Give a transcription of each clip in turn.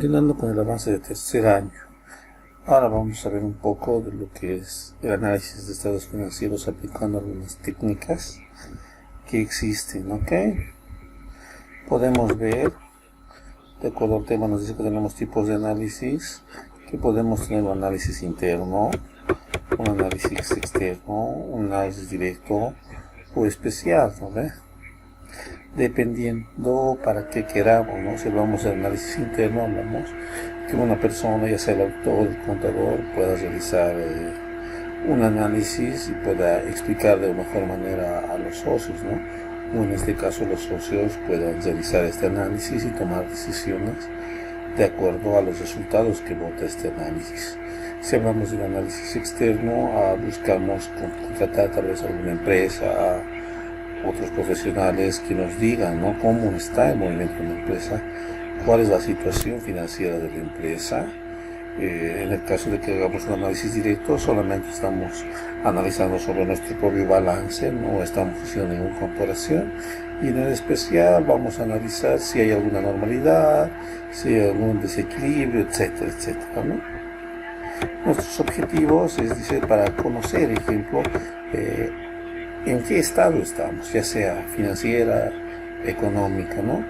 Continuando con el avance de tercer año, ahora vamos a ver un poco de lo que es el análisis de estados financieros aplicando algunas técnicas que existen, ¿ok? Podemos ver, de acuerdo al tema nos dice que tenemos tipos de análisis, que podemos tener un análisis interno, un análisis externo, un análisis directo o especial, ¿no ve? Dependiendo para qué queramos, ¿no? Si vamos al análisis interno, hablamos que una persona, ya sea el autor, el contador, pueda realizar un análisis y pueda explicar de mejor manera a los socios, ¿no? O en este caso los socios puedan realizar este análisis y tomar decisiones de acuerdo a los resultados que bota este análisis. Si hablamos de un análisis externo, buscamos contratar tal vez a alguna empresa, otros profesionales que nos digan, ¿no?, cómo está el movimiento de la empresa, cuál es la situación financiera de la empresa. En el caso de que hagamos un análisis directo, solamente estamos analizando sobre nuestro propio balance, no estamos haciendo ninguna comparación. Y en el especial vamos a analizar si hay alguna normalidad, si hay algún desequilibrio, etcétera, etcétera, ¿no? Nuestros objetivos es, dice, para conocer, ejemplo, en qué estado estamos, ya sea financiera, económica, ¿no?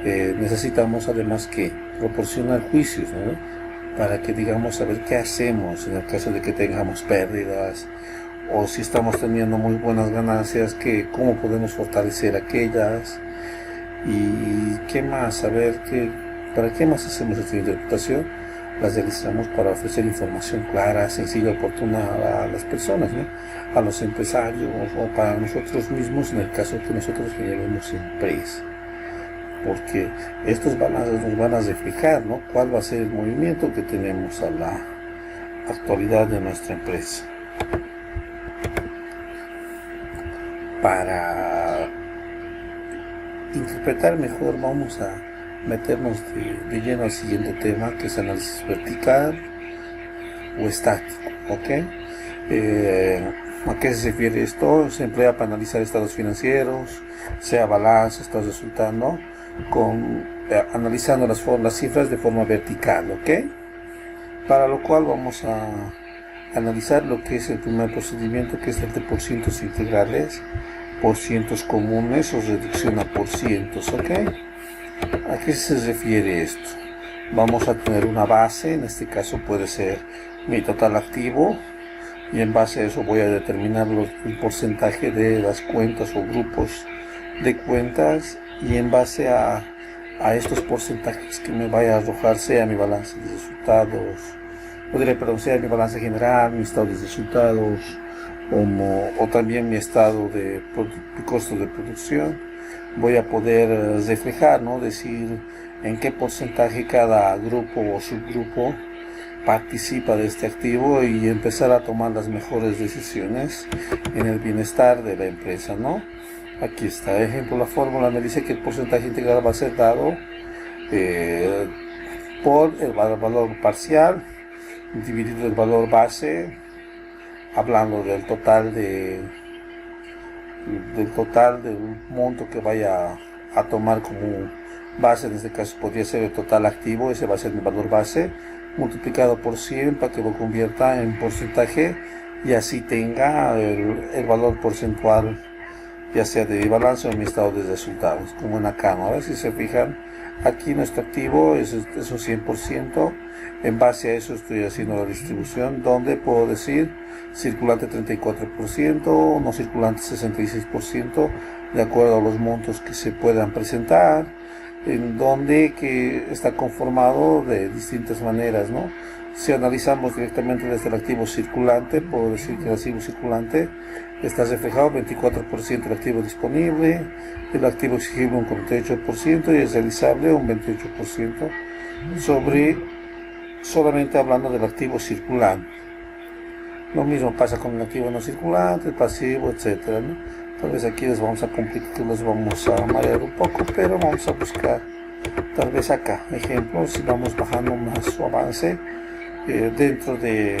Necesitamos además que proporcionar juicios, ¿no?, para que digamos saber qué hacemos en el caso de que tengamos pérdidas, o si estamos teniendo muy buenas ganancias, cómo podemos fortalecer aquellas, y qué más, saber para qué más hacemos esta interpretación. Las realizamos para ofrecer información clara, sencilla, oportuna a las personas, ¿no?, a los empresarios o para nosotros mismos en el caso que nosotros llevemos empresa, porque estos balances nos van a reflejar, ¿no?, cuál va a ser el movimiento que tenemos a la actualidad de nuestra empresa. Para interpretar mejor vamos a meternos de lleno al siguiente tema, que es análisis vertical o estático, ¿ok? ¿A qué se refiere esto? Se emplea para analizar estados financieros, sea balance, estados resultando, analizando las cifras de forma vertical, ¿ok? Para lo cual vamos a analizar lo que es el primer procedimiento, que es el de porcientos integrales, porcientos comunes o reducción a porcientos, ¿ok? ¿A qué se refiere esto? Vamos a tener una base, en este caso puede ser mi total activo, y en base a eso voy a determinar el porcentaje de las cuentas o grupos de cuentas, y en base a estos porcentajes que me vaya a arrojar, sea mi balance de resultados, sea mi balance general, mi estado de resultados, o también mi estado de costo de producción, voy a poder reflejar, ¿no?, decir en qué porcentaje cada grupo o subgrupo participa de este activo y empezar a tomar las mejores decisiones en el bienestar de la empresa, ¿no? Aquí está, ejemplo, la fórmula me dice que el porcentaje integral va a ser dado por el valor parcial dividido el valor base, hablando del total del monto que vaya a tomar como base. En este caso podría ser el total activo, ese va a ser el valor base, multiplicado por 100 para que lo convierta en porcentaje y así tenga el valor porcentual, ya sea de mi balance o mi estado de resultados, como en acá, ¿no? A ver si se fijan, aquí nuestro activo es un 100%, en base a eso estoy haciendo la distribución, donde puedo decir circulante 34%, no circulante 66%, de acuerdo a los montos que se puedan presentar, en donde que está conformado de distintas maneras, ¿no? Si analizamos directamente desde el activo circulante, puedo decir que el activo circulante está reflejado 24% del activo disponible, el activo exigible un 48% y es realizable un 28%, solamente hablando del activo circulante. Lo mismo pasa con el activo no circulante, el pasivo, etcétera, ¿no? Tal vez aquí les vamos a complicar, les vamos a marear un poco, pero vamos a buscar tal vez acá, ejemplo, si vamos bajando más su avance, dentro de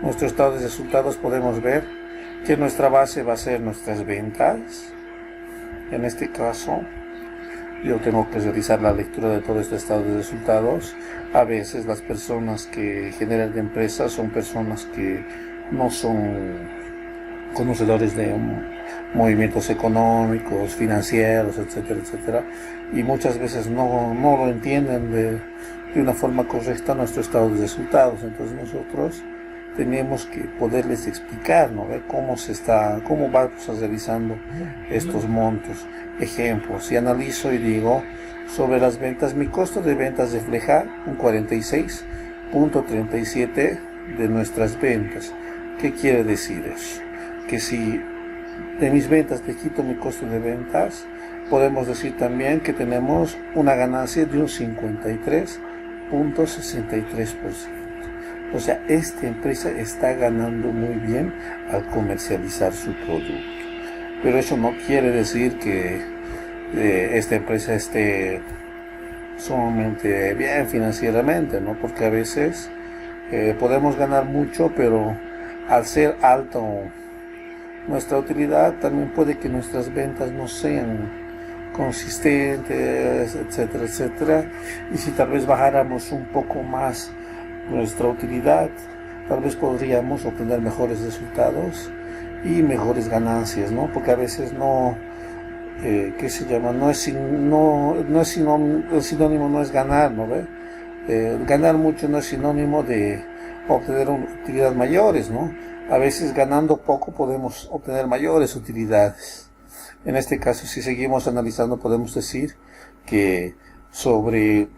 nuestro estado de resultados podemos ver que nuestra base va a ser nuestras ventas. En este caso yo tengo que realizar la lectura de todo este estado de resultados. A veces las personas que generan empresas son personas que no son conocedores de movimientos económicos, financieros, etcétera, etcétera, y muchas veces no lo entienden de una forma correcta nuestro estado de resultados. Entonces nosotros tenemos que poderles explicar, ¿no? Cómo vamos realizando estos montos. Ejemplo, si analizo y digo sobre las ventas, mi costo de ventas refleja un 46.37 de nuestras ventas. ¿Qué quiere decir eso? Que si de mis ventas le quito mi costo de ventas, podemos decir también que tenemos una ganancia de un 53.63%. O sea, esta empresa está ganando muy bien al comercializar su producto. Pero eso no quiere decir que esta empresa esté sumamente bien financieramente, ¿no? Porque a veces podemos ganar mucho, pero al ser alto nuestra utilidad, también puede que nuestras ventas no sean consistentes, etcétera, etcétera. Y si tal vez bajáramos un poco más nuestra utilidad, tal vez podríamos obtener mejores resultados y mejores ganancias, ¿no? Porque a veces no, ¿qué se llama? No es sinónimo, el sinónimo no es ganar, ¿no ve? Ganar mucho no es sinónimo de obtener utilidades mayores, ¿no? A veces ganando poco podemos obtener mayores utilidades. En este caso, si seguimos analizando, podemos decir que sobre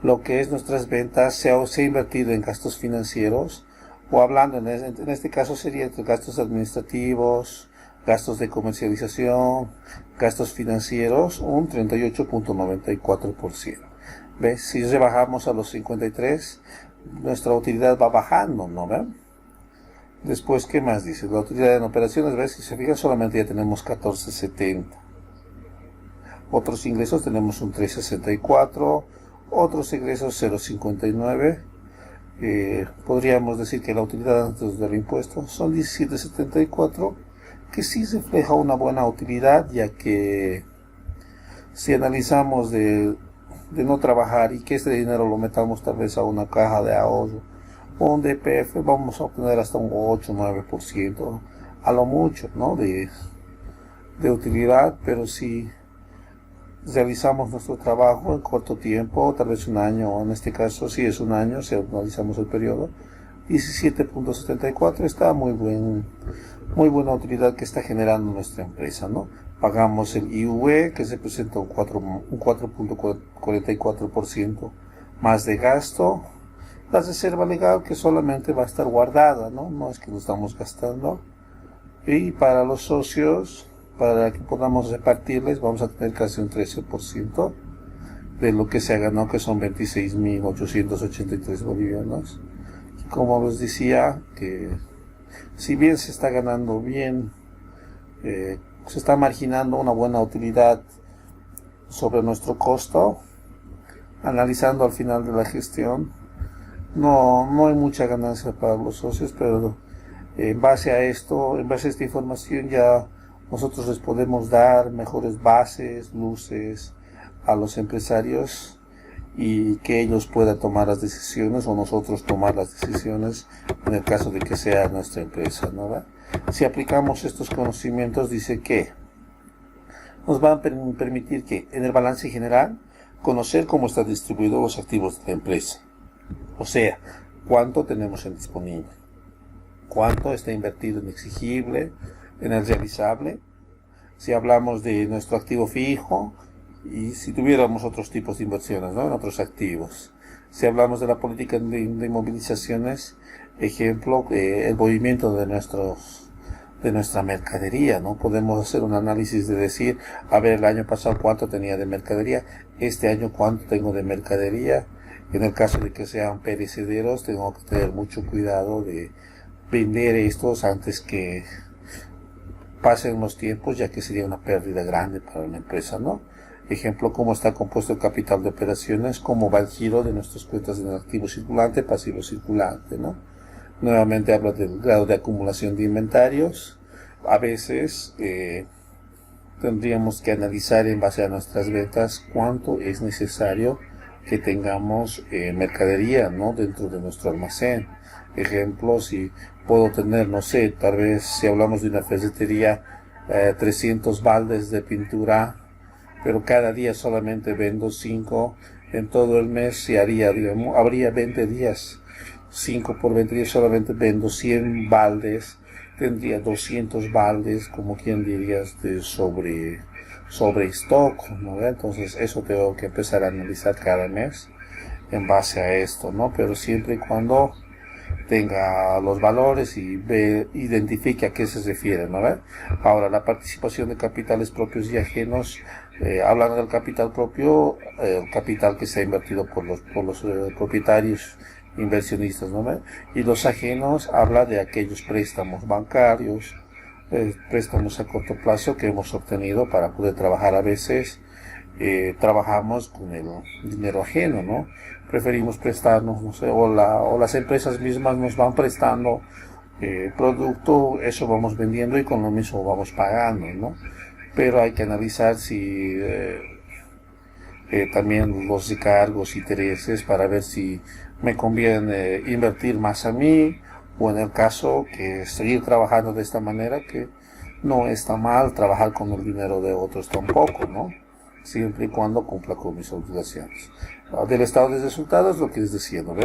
lo que es nuestras ventas se ha invertido en gastos financieros, o hablando en este caso sería entre gastos administrativos, gastos de comercialización, gastos financieros, un 38.94%. ¿Ves? Si rebajamos a los 53, nuestra utilidad va bajando, ¿no ven? Después, ¿qué más dice? La utilidad en operaciones, ¿ves? Si se fijan, solamente ya tenemos 14.70. Otros ingresos tenemos un 3.64. Otros ingresos 0.59. Podríamos decir que la utilidad antes del impuesto son 17.74, que sí refleja una buena utilidad, ya que si analizamos de no trabajar y que este dinero lo metamos tal vez a una caja de ahorro o un DPF, vamos a obtener hasta un 8-9% a lo mucho, ¿no? de utilidad. Pero si realizamos nuestro trabajo en corto tiempo, tal vez un año, o en este caso si es un año, si analizamos el periodo, 17.74 está muy buena utilidad que está generando nuestra empresa, ¿no? Pagamos el IUE, que representa un 4.44% más de gasto. La reserva legal, que solamente va a estar guardada, no es que lo estamos gastando. Y para los socios, para que podamos repartirles, vamos a tener casi un 13% de lo que se ha ganado, que son 26.883 bolivianos. Y como les decía, que si bien se está ganando bien, se está marginando una buena utilidad sobre nuestro costo, analizando al final de la gestión, no hay mucha ganancia para los socios, pero en base a esto, en base a esta información, ya nosotros les podemos dar mejores bases, luces a los empresarios, y que ellos puedan tomar las decisiones, o nosotros tomar las decisiones en el caso de que sea nuestra empresa, ¿no? Si aplicamos estos conocimientos, dice que nos van a permitir que en el balance general conocer cómo están distribuidos los activos de la empresa, o sea, cuánto tenemos en disponible, cuánto está invertido en exigible, en el realizable, si hablamos de nuestro activo fijo, y si tuviéramos otros tipos de inversiones, ¿no? En otros activos. Si hablamos de la política de inmovilizaciones, ejemplo, el movimiento de nuestra mercadería, ¿no? Podemos hacer un análisis de decir, a ver, el año pasado cuánto tenía de mercadería, este año cuánto tengo de mercadería. En el caso de que sean perecederos, tengo que tener mucho cuidado de vender estos antes que pasen los tiempos, ya que sería una pérdida grande para la empresa, ¿no? Ejemplo, cómo está compuesto el capital de operaciones, cómo va el giro de nuestras cuentas en activo circulante, pasivo circulante, ¿no? Nuevamente habla del grado de acumulación de inventarios. A veces tendríamos que analizar en base a nuestras ventas cuánto es necesario que tengamos mercadería, ¿no?, dentro de nuestro almacén. Ejemplo, si puedo tener, no sé, tal vez si hablamos de una ferretería, 300 baldes de pintura, pero cada día solamente vendo 5, en todo el mes se haría, digamos, habría 20 días, 5 por 20 días, solamente vendo 100 baldes, tendría 200 baldes, como quien dirías, de sobre stock, ¿no? Entonces eso tengo que empezar a analizar cada mes en base a esto, ¿no? Pero siempre y cuando tenga los valores y identifique a qué se refiere, ¿no? Ahora, la participación de capitales propios y ajenos, hablando del capital propio, el capital que se ha invertido por los propietarios inversionistas, ¿no? Y los ajenos habla de aquellos préstamos bancarios, préstamos a corto plazo que hemos obtenido para poder trabajar. A veces trabajamos con el dinero ajeno, ¿no? Preferimos prestarnos, no sé, o las empresas mismas nos van prestando producto, eso vamos vendiendo y con lo mismo vamos pagando, ¿no? Pero hay que analizar si también los recargos, intereses, para ver si me conviene invertir más a mí, o en el caso que seguir trabajando de esta manera, que no está mal trabajar con el dinero de otros tampoco, ¿no? Siempre y cuando cumpla con mis obligaciones. Del estado de resultados, lo que les decía, ¿no?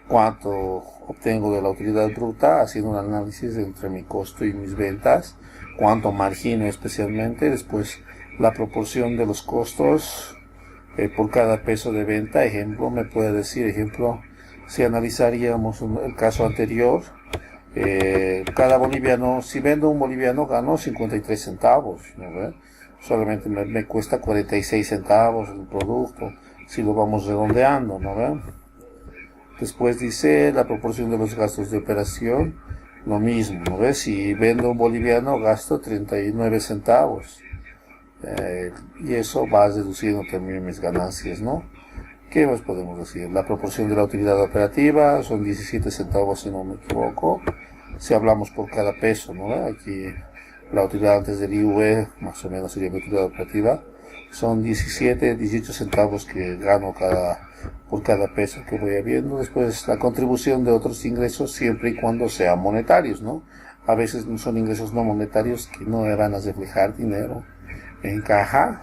Cuánto obtengo de la utilidad bruta, haciendo un análisis entre mi costo y mis ventas, cuánto margino especialmente, después la proporción de los costos por cada peso de venta. Ejemplo, me puede decir, ejemplo, si analizaríamos el caso anterior, cada boliviano, si vendo un boliviano, gano 53 centavos, ¿no? Solamente me cuesta 46 centavos el producto, si lo vamos redondeando, ¿no? Después dice la proporción de los gastos de operación, lo mismo, ¿no? Si vendo un boliviano, gasto 39 centavos, y eso va reduciendo también mis ganancias, ¿no? ¿Qué más podemos decir? La proporción de la utilidad operativa son 17 centavos, si no me equivoco, si hablamos por cada peso, ¿no? Aquí la utilidad antes del IUE, más o menos sería mi utilidad operativa, son 18 centavos que gano por cada peso que voy habiendo. Después la contribución de otros ingresos, siempre y cuando sean monetarios, ¿no? A veces son ingresos no monetarios que no me van a reflejar dinero en caja,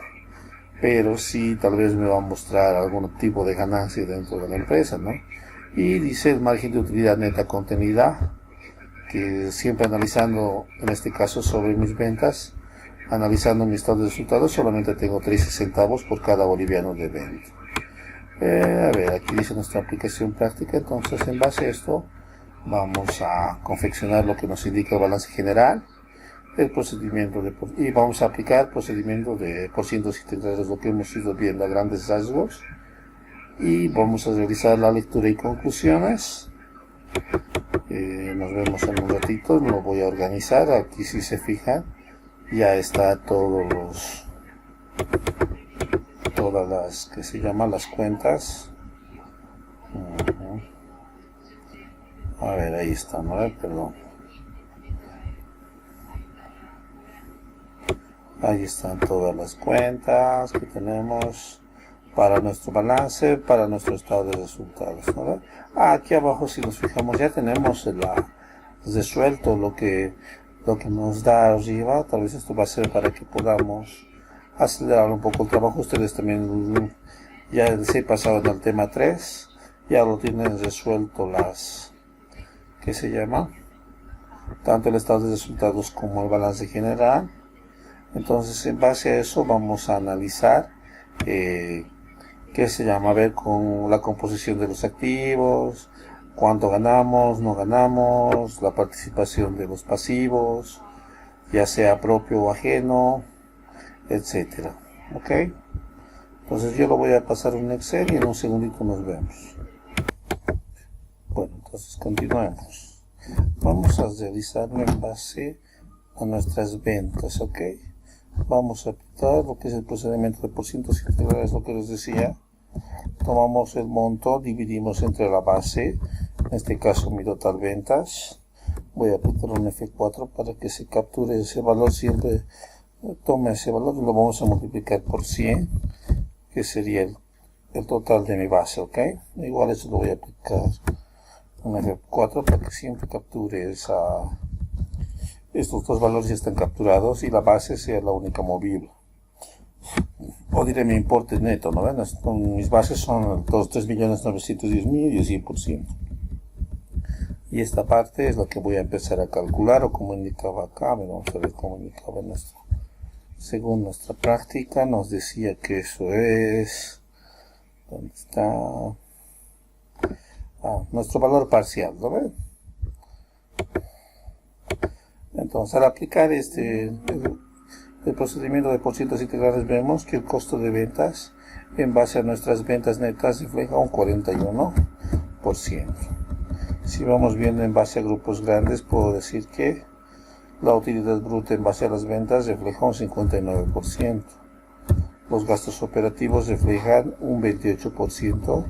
pero sí tal vez me va a mostrar algún tipo de ganancia dentro de la empresa, ¿no? Y dice el margen de utilidad neta contenida, que siempre analizando, en este caso sobre mis ventas, analizando mi estado de resultados, solamente tengo 13 centavos por cada boliviano de venta. A ver, aquí dice nuestra aplicación práctica. Entonces, en base a esto, vamos a confeccionar lo que nos indica el balance general, el procedimiento y vamos a aplicar procedimiento de por cientos integrales, lo que hemos ido viendo a grandes rasgos, y vamos a realizar la lectura y conclusiones. Nos vemos en un ratito, lo voy a organizar. Aquí, si se fijan, ya está todas las que se llaman las cuentas. A ver, ahí está, ¿no? Perdón. Ahí están todas las cuentas que tenemos para nuestro balance, para nuestro estado de resultados, ¿no? Aquí abajo, si nos fijamos, ya tenemos resuelto lo que nos da arriba. Tal vez esto va a ser para que podamos acelerar un poco el trabajo. Ustedes también ya se pasaron al tema 3, ya lo tienen resuelto ¿qué se llama? Tanto el estado de resultados como el balance general. Entonces, en base a eso vamos a analizar ¿qué se llama? A ver, con la composición de los activos, cuánto ganamos, no ganamos, la participación de los pasivos, ya sea propio o ajeno, etcétera. ¿Ok? Entonces yo lo voy a pasar en Excel y en un segundito nos vemos. Bueno, entonces continuemos. Vamos a realizarlo en base a nuestras ventas, ¿ok? Vamos a aplicar lo que es el procedimiento de porcientos integrales, lo que les decía. Tomamos el monto, dividimos entre la base, en este caso mi total ventas. Voy a aplicar un F4 para que se capture ese valor siempre Toma ese valor y lo vamos a multiplicar por 100, que sería el total de mi base, ¿ok? Igual eso lo voy a aplicar un F4 para que siempre capture estos dos valores ya están capturados y la base sea la única movible. O diré mi importe neto, ¿no ven? Mis bases son los 3.910.000 y el 100%. Y esta parte es la que voy a empezar a calcular, o como indicaba acá, vamos a ver cómo indicaba según nuestra práctica, nos decía que eso es, ¿dónde está? Nuestro valor parcial, ¿lo ven? Entonces, al aplicar el procedimiento de porcientos integrales, vemos que el costo de ventas en base a nuestras ventas netas refleja un 41%. Si vamos viendo en base a grupos grandes, puedo decir que la utilidad bruta en base a las ventas refleja un 59%. Los gastos operativos reflejan un 28%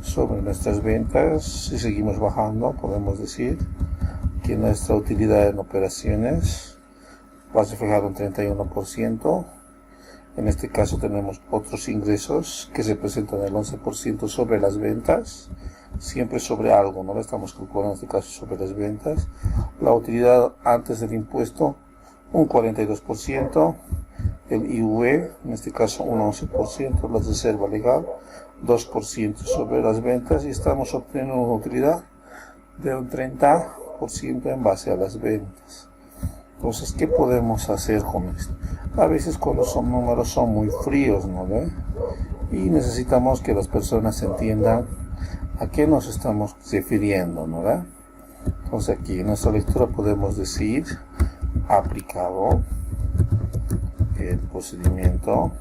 sobre nuestras ventas. Si seguimos bajando, podemos decir que nuestra utilidad en operaciones va a reflejar un 31%. En este caso tenemos otros ingresos que representan el 11% sobre las ventas, siempre sobre algo, no lo estamos calculando en este caso sobre las ventas. La utilidad antes del impuesto, un 42%, el IUE, en este caso un 11%, la reserva legal, 2% sobre las ventas, y estamos obteniendo una utilidad de un 30% en base a las ventas. Entonces, ¿qué podemos hacer con esto? A veces cuando son números son muy fríos, ¿no ve? Y necesitamos que las personas entiendan a qué nos estamos refiriendo, ¿no ve? Entonces aquí en nuestra lectura podemos decir, aplicado el procedimiento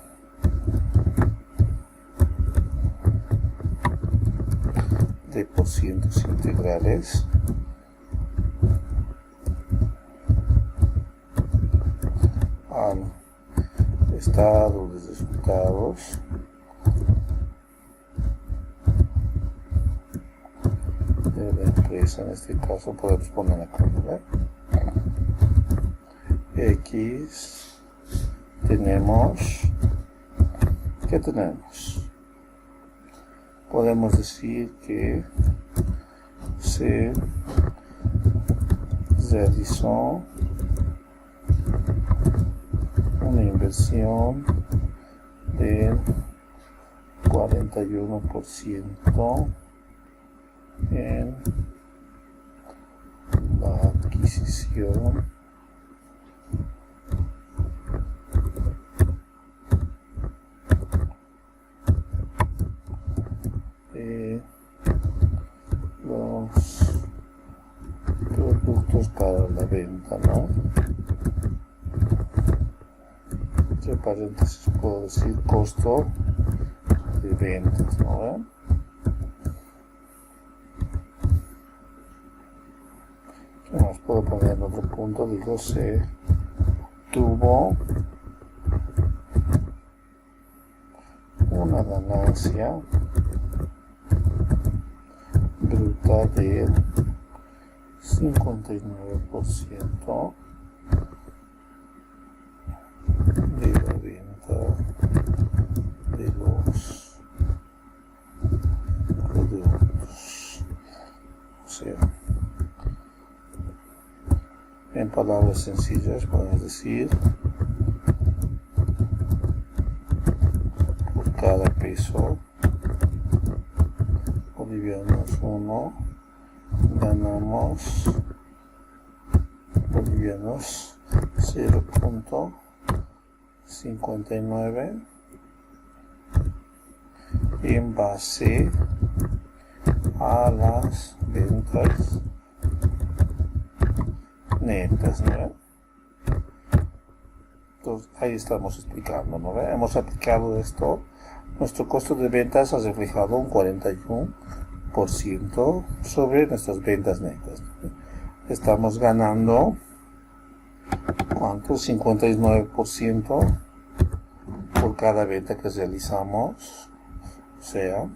de porcientos integrales al estado de resultados de la empresa. En este caso podemos poner acá, ¿verdad? X tenemos, ¿qué tenemos? Podemos decir que se realizó una inversión del 41% en la adquisición de los productos para la venta, ¿no? Entre paréntesis puedo decir costo de ventas, ¿no? ¿Qué más puedo poner en otro punto? Digo, se tuvo una ganancia bruta del 59% de la venta de los productos. O sea, en palabras sencillas podemos decir, por cada peso bolivianos 1 ganamos bolivianos 0.59 en base a las ventas netas, ¿no? Entonces ahí estamos explicando, ¿no? Hemos aplicado esto. Nuestro costo de ventas ha reflejado un 41% sobre nuestras ventas netas. Estamos ganando, ¿cuánto? 59% por cada venta que realizamos. O sea,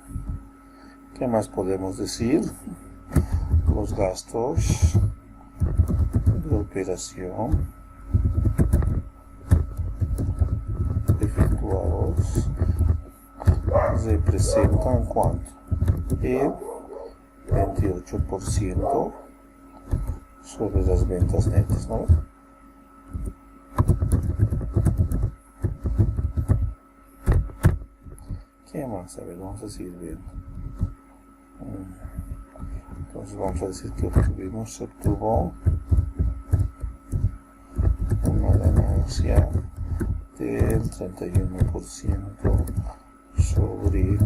¿qué más podemos decir? Los gastos de operación representan cuánto, el 28% sobre las ventas netas, ¿no? ¿Qué más? A ver, vamos a seguir viendo. Entonces vamos a decir que se obtuvo una ganancia del 31% sobre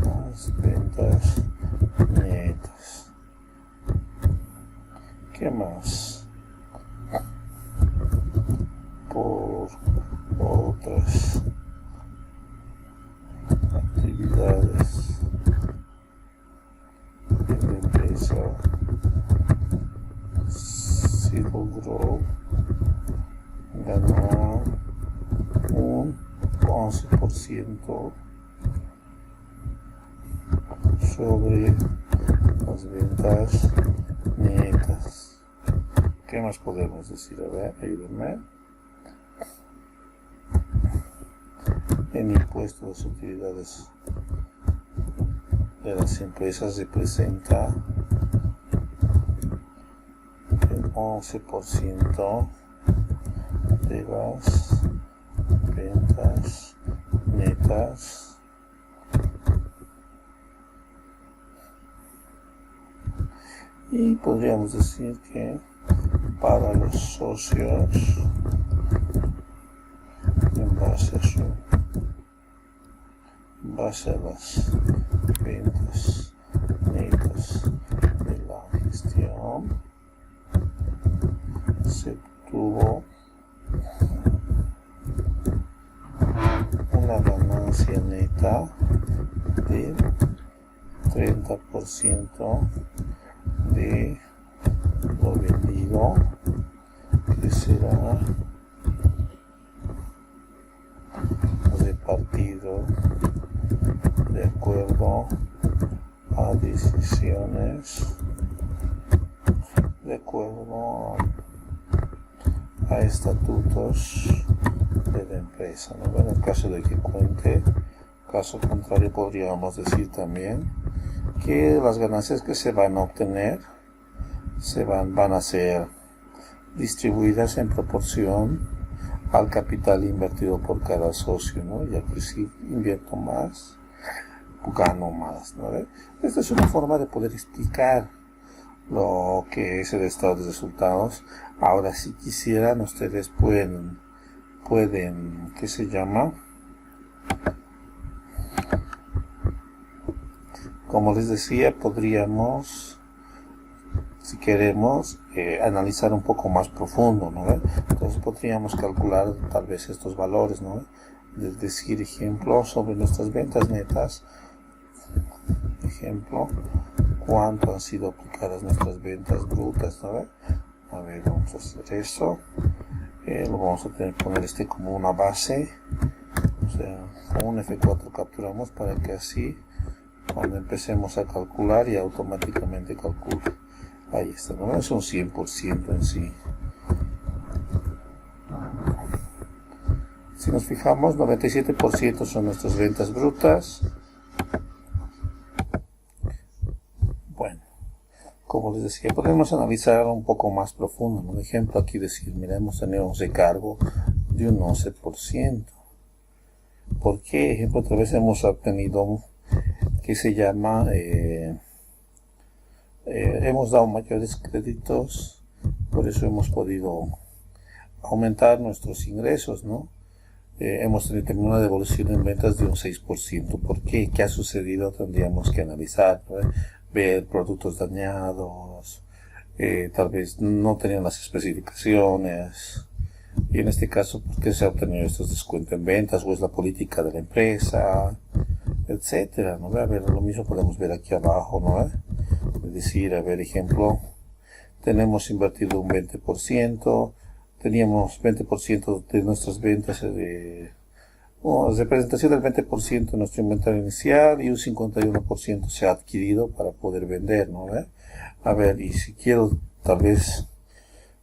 las ventas netas. ¿Qué más? Por otras actividades de la empresa se logró ganar un 11% sobre las ventas netas. ¿Qué más podemos decir? A ver, ayúdenme. En impuesto a las utilidades de las empresas representa el 11% de las ventas netas. Y podríamos decir que para los socios, en base a las ventas netas de la gestión, se obtuvo una ganancia neta del 30% de lo vendido, que será repartido de acuerdo a decisiones, de acuerdo a estatutos de la empresa, ¿no? En el caso de que cuente, caso contrario podríamos decir también que las ganancias que se van a obtener van a ser distribuidas en proporción al capital invertido por cada socio, ¿no? Ya que si invierto más, gano más, ¿no? Esta es una forma de poder explicar lo que es el estado de resultados. Ahora, si quisieran, ustedes pueden, ¿qué se llama? Como les decía, podríamos, si queremos, analizar un poco más profundo, ¿no? Entonces podríamos calcular tal vez estos valores, ¿no? Es decir, ejemplo, sobre nuestras ventas netas, ejemplo, cuánto han sido aplicadas nuestras ventas brutas, ¿no? A ver, vamos a hacer eso. Lo vamos a tener que poner como una base, o sea, con un F4 capturamos para que así, cuando empecemos a calcular, ya automáticamente calcule. Ahí está, ¿no? Es un 100% en sí. Si nos fijamos, 97% son nuestras ventas brutas. Bueno, como les decía, podemos analizar un poco más profundo. Por ejemplo, aquí decir, mira, hemos tenido un recargo de un 11%. ¿Por qué? Ejemplo, otra vez hemos obtenido, que se llama, hemos dado mayores créditos, por eso hemos podido aumentar nuestros ingresos, ¿no? Hemos tenido una devolución en ventas de un 6%. ¿Por qué? ¿Qué ha sucedido? Tendríamos que analizar, ¿no? Ver productos dañados, tal vez no tenían las especificaciones, y en este caso, ¿por qué se ha obtenido estos descuentos en ventas? ¿O es la política de la empresa? Etcétera, ¿no? A ver, lo mismo podemos ver aquí abajo, ¿no? Es decir, a ver, ejemplo, tenemos invertido un 20%, teníamos 20% de nuestras ventas representación del 20% de nuestro inventario inicial y un 51% se ha adquirido para poder vender, ¿no? A ver, y si quiero tal vez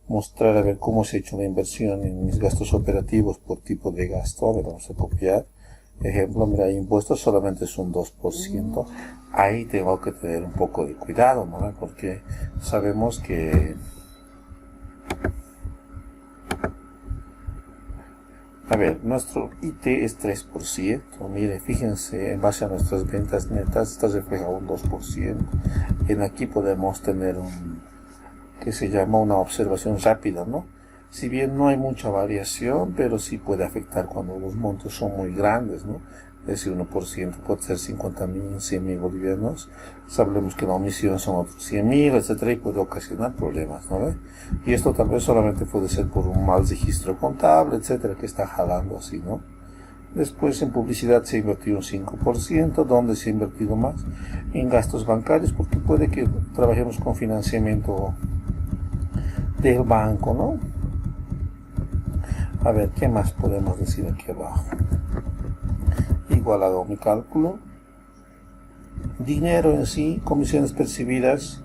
mostrar a ver cómo se ha hecho la inversión en mis gastos operativos por tipo de gasto, a ver, vamos a copiar Ejemplo, mira, impuestos solamente es un 2%. Ahí tengo que tener un poco de cuidado, ¿no? Porque sabemos que, a ver, nuestro IT es 3%. Mire, fíjense, en base a nuestras ventas netas, está reflejado un 2%. En aquí podemos tener que se llama una observación rápida, ¿no? Si bien no hay mucha variación, pero sí puede afectar cuando los montos son muy grandes, ¿no? Es decir, 1% puede ser 50.000, 100.000 bolivianos. Sabemos que la omisión son otros 100.000, etcétera, y puede ocasionar problemas, ¿no? Y esto tal vez solamente puede ser por un mal registro contable, etcétera, que está jalando así, ¿no? Después en publicidad se ha invertido un 5%, donde se ha invertido más en gastos bancarios, porque puede que trabajemos con financiamiento del banco, ¿no? A ver, ¿qué más podemos decir aquí abajo? Igual hago mi cálculo. Dinero en sí, comisiones percibidas,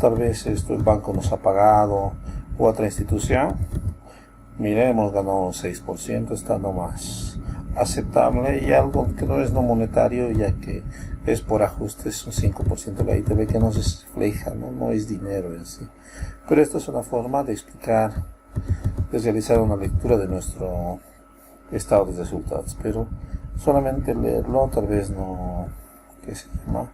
tal vez esto el banco nos ha pagado o otra institución. Mire, hemos ganado un 6%, está nomás aceptable, y algo que no es no monetario, ya que es por ajustes, un 5% de la ITV que no se refleja, no es dinero en sí. Pero esta es una forma de explicar, de realizar una lectura de nuestro estado de resultados, pero solamente leerlo tal vez no, ¿qué se llama?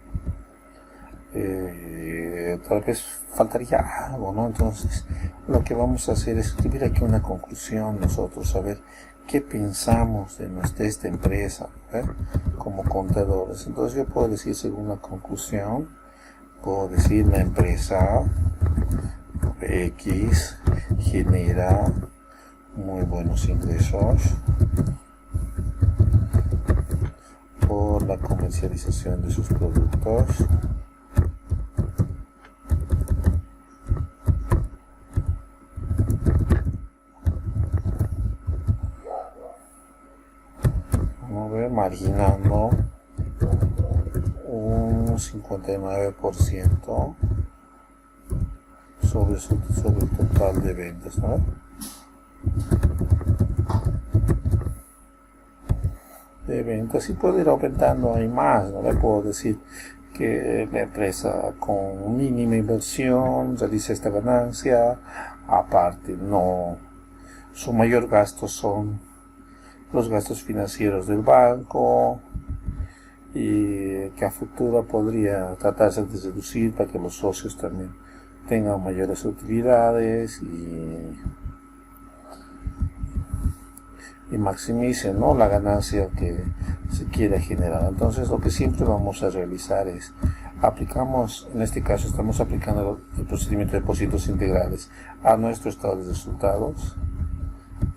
Tal vez faltaría algo, ¿no? Entonces lo que vamos a hacer es escribir aquí una conclusión nosotros, a ver qué pensamos de esta empresa, como contadores. Entonces yo puedo decir, según la conclusión, puedo decir la empresa X genera muy buenos ingresos por la comercialización de sus productos. Vamos a ver, marginando un 59% sobre el total de ventas, ¿no? De ventas, y puede ir aumentando ahí más, ¿no? Le puedo decir que la empresa con mínima inversión realiza esta ganancia. Aparte, no, su mayor gasto son los gastos financieros del banco, y que a futuro podría tratarse de reducir para que los socios también tengan mayores utilidades y maximicen, ¿no?, la ganancia que se quiera generar. Entonces lo que siempre vamos a realizar es, aplicamos, en este caso estamos aplicando el procedimiento de depósitos integrales a nuestro estado de resultados.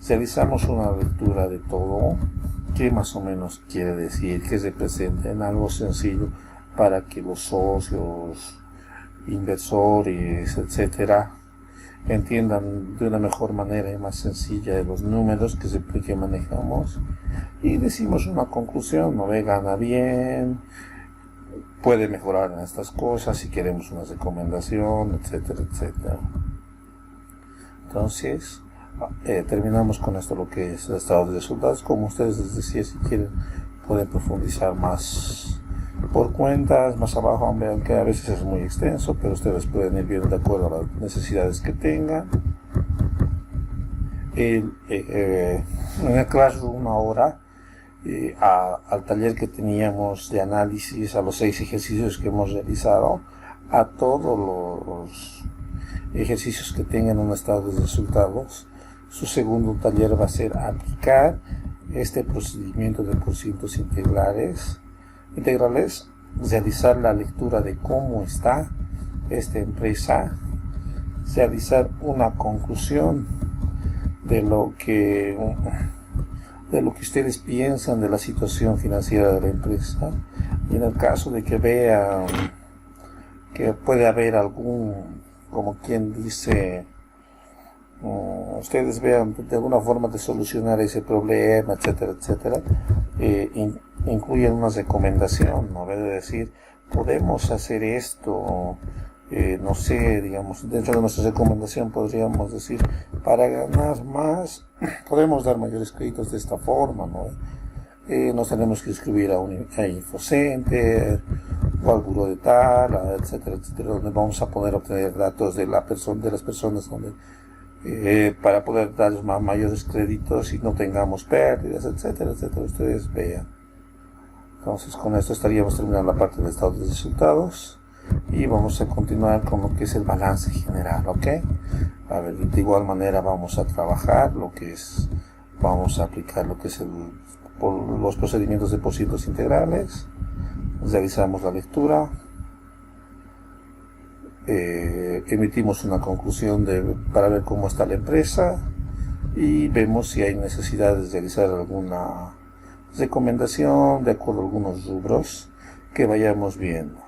Realizamos una lectura de todo, qué más o menos quiere decir, qué representa, en algo sencillo para que los socios, inversores, etcétera, entiendan de una mejor manera y más sencilla de los números que manejamos, y decimos una conclusión, ¿no? Gana bien, puede mejorar en estas cosas, si queremos una recomendación, etcétera, etcétera. Entonces terminamos con esto, lo que es el estado de resultados. Como ustedes les decía, si quieren pueden profundizar más por cuentas, más abajo vean que a veces es muy extenso, pero ustedes pueden ir viendo de acuerdo a las necesidades que tengan. En el Classroom ahora, al taller que teníamos de análisis, a los 6 ejercicios que hemos realizado, a todos los ejercicios que tengan un estado de resultados, su segundo taller va a ser aplicar este procedimiento de porcientos integrales, realizar la lectura de cómo está esta empresa, realizar una conclusión de lo que ustedes piensan de la situación financiera de la empresa, y en el caso de que vean que puede haber algún, como quien dice, ustedes vean de alguna forma de solucionar ese problema, etcétera, etcétera, incluyen una recomendación, ¿no? Es decir, podemos hacer esto, no sé, digamos, dentro de nuestra recomendación podríamos decir, para ganar más, podemos dar mayores créditos de esta forma, ¿no? nos tenemos que inscribir a Infocenter o al Buró de Tal, etcétera, etcétera, donde vamos a poder obtener datos de las personas para poder dar mayores créditos y no tengamos pérdidas, etcétera, etcétera. Ustedes vean. Entonces, con esto estaríamos terminando la parte del estado de resultados y vamos a continuar con lo que es el balance general, ¿ok? A ver, de igual manera vamos a trabajar vamos a aplicar lo que es los procedimientos de depósitos integrales, realizamos la lectura, emitimos una conclusión para ver cómo está la empresa y vemos si hay necesidad de realizar alguna recomendación de acuerdo a algunos rubros que vayamos viendo.